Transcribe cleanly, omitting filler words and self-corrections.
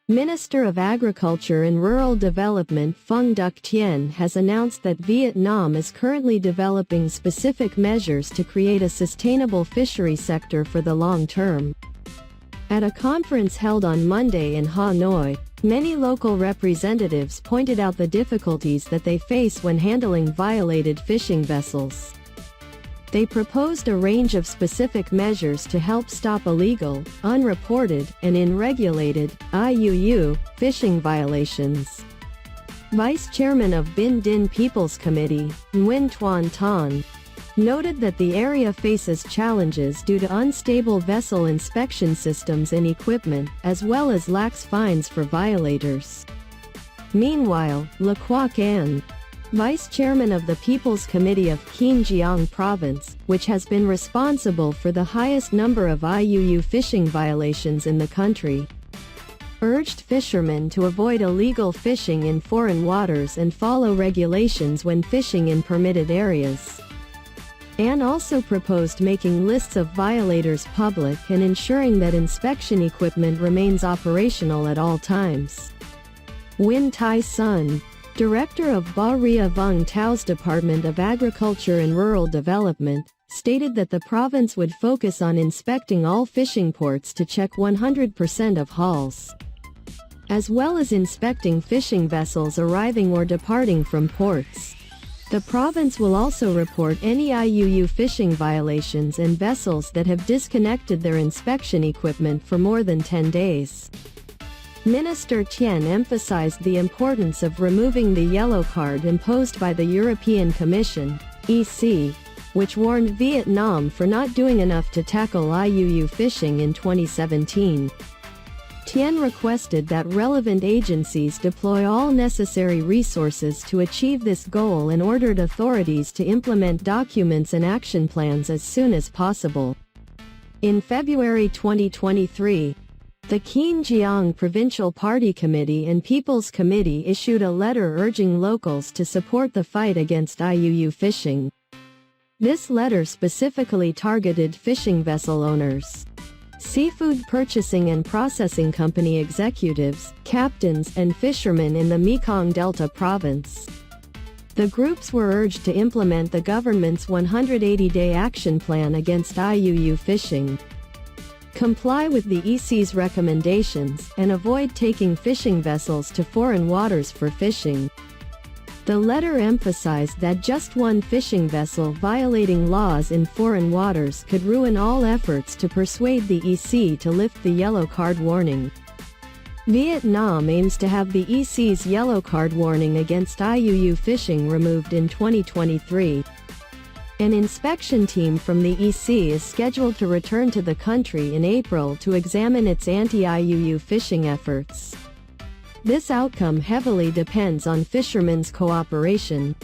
Minister of Agriculture and Rural Development Phung Duc Thien has announced that Vietnam is currently developing specific measures to create a sustainable fishery sector for the long term. At a conference held on Monday in Hanoi, many local representatives pointed out the difficulties that they face when handling violated fishing vessels. They proposed a range of specific measures to help stop illegal, unreported, and unregulated IUU fishing violations. Vice Chairman of Binh Dinh People's Committee, Nguyen Tuan Ton, noted that the area faces challenges due to unstable vessel inspection systems and equipment, as well as lax fines for violators. Meanwhile, Le Quoc An, Vice Chairman of the People's Committee of Kien Giang Province, which has been responsible for the highest number of IUU fishing violations in the country, urged fishermen to avoid illegal fishing in foreign waters and follow regulations when fishing in permitted areas. An also proposed making lists of violators public and ensuring that inspection equipment remains operational at all times. Win Tai Sun, Director of Ba Ria Vung Tau's Department of Agriculture and Rural Development, stated that the province would focus on inspecting all fishing ports to check 100% of hauls, as well as inspecting fishing vessels arriving or departing from ports. The province will also report any IUU fishing violations and vessels that have disconnected their inspection equipment for more than 10 days. Minister Thien emphasized the importance of removing the yellow card imposed by the European Commission, EC, which warned Vietnam for not doing enough to tackle IUU fishing in 2017. Thien requested that relevant agencies deploy all necessary resources to achieve this goal and ordered authorities to implement documents and action plans as soon as possible. In February 2023, the Kien Giang Provincial Party Committee and People's Committee issued a letter urging locals to support the fight against IUU fishing. This letter specifically targeted fishing vessel owners, seafood purchasing and processing company executives, captains, and fishermen in the Mekong Delta province. The groups were urged to implement the government's 180-day action plan against IUU fishing, comply with the EC's recommendations, and avoid taking fishing vessels to foreign waters for fishing. The letter emphasized that just one fishing vessel violating laws in foreign waters could ruin all efforts to persuade the EC to lift the yellow card warning. Vietnam aims to have the EC's yellow card warning against IUU fishing removed in 2023. An inspection team from the EC is scheduled to return to the country in April to examine its anti-IUU fishing efforts. This outcome heavily depends on fishermen's cooperation.